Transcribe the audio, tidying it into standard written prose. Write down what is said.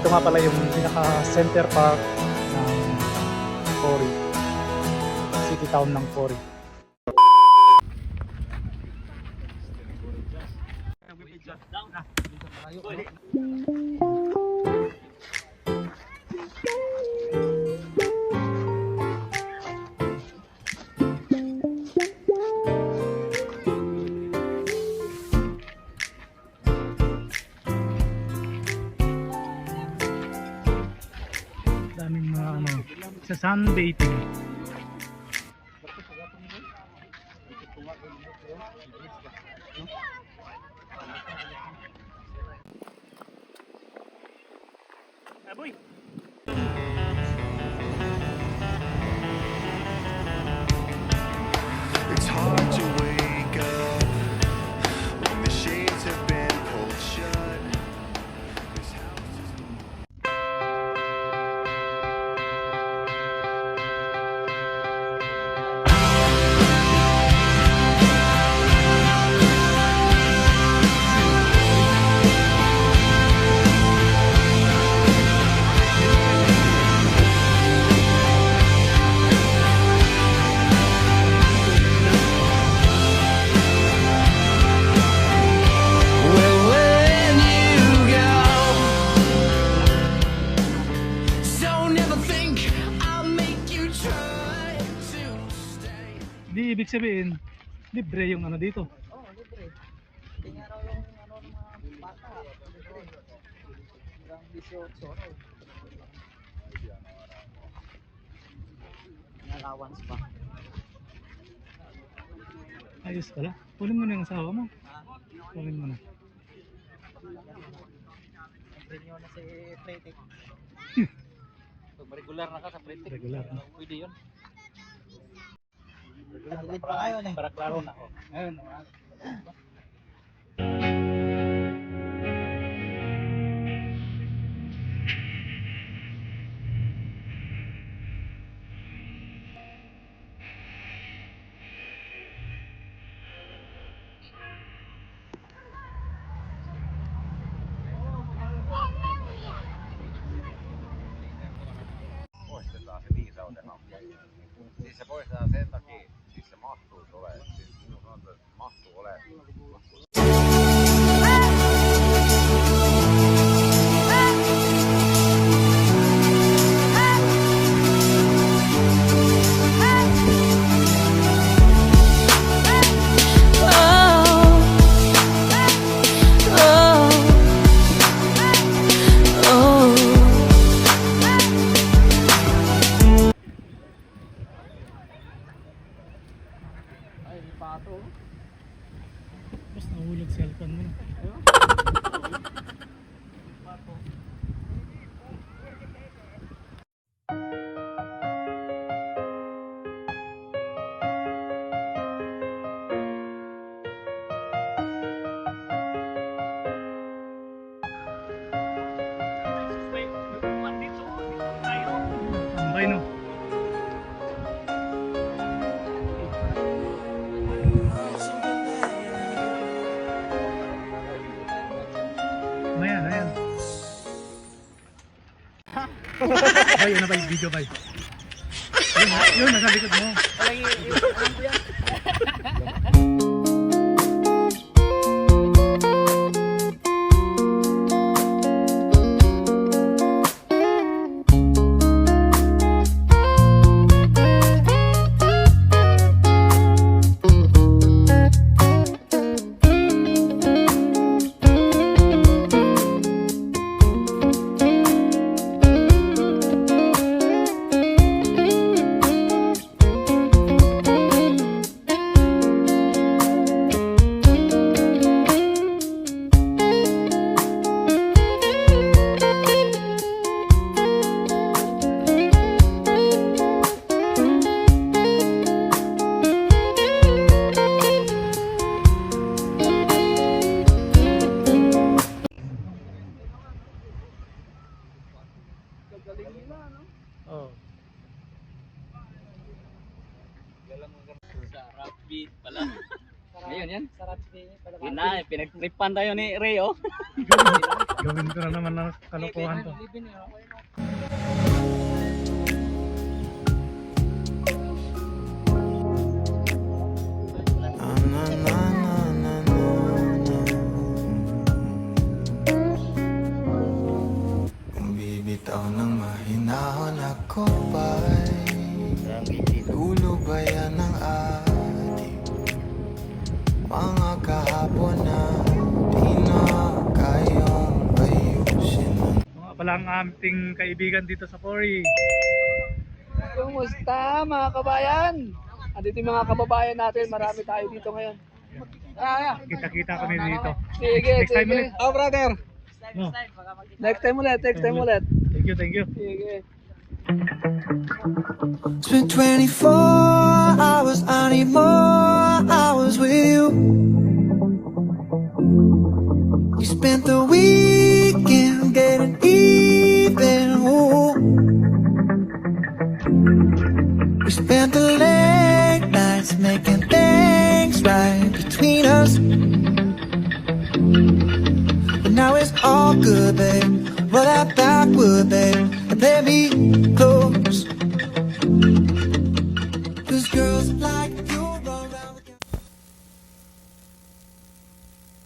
Ito nga pala yung pinaka-center park ng Pori. City town ng Pori. Daming mga sa sunbathing. Aboy. It's hard to wake up when the shades have been pulled shut. This house is Di ibig sabihin, libre yung dito. Oo, libre. Hindi nga raw yung ng mga bata. Libre. Hanggang 18, no? May allowance pa. Ayos pala. Kunin mo na yung asawa mo. Kunin mo na. Renew na si Pretik. Pag regular na ka sa pretik, Regular na. pwede yun. Nagilid pa ngayon eh. Para klaro na. Ayun. Poistetaan se viisauden hanke. Siis se poistetaan sen takia, siis se mahtuus ole. Siis minun sanotaan, että mahtuu ole. Ay, pato. Tapos nahulog cellphone mo. Tambay no. Ayan, ayan. Bay, ano ba yung video bay? Yun, nasa likod mo. Alam ko yan. Oh. Sa rugby pala. Ngayon, yan. Sarap din. Yun na, pinag-tripan tayo ni Ray, oh. Gawin ko na naman ng kalokohan to. Kung bibitaw ng mahinahon ako ba'y ulo ba yan ng ating mga kahapon na di na kayang ayusin? Mga palang aming kaibigan dito sa Pori. Kumusta mga kabayan? Andito yung mga kababayan natin. Marami tayo dito ngayon. Kita-kita kami dito. Sige, Next time sige. ulit. Oh, brother. No. Next time ulit, next time ulit. Thank you, thank you. Sige. Spent 24 hours, I need more hours with you. You spent the weekend getting even. Ooh. We spent the late nights making things right between us. But now it's all good, babe. Roll that backward, babe, and let me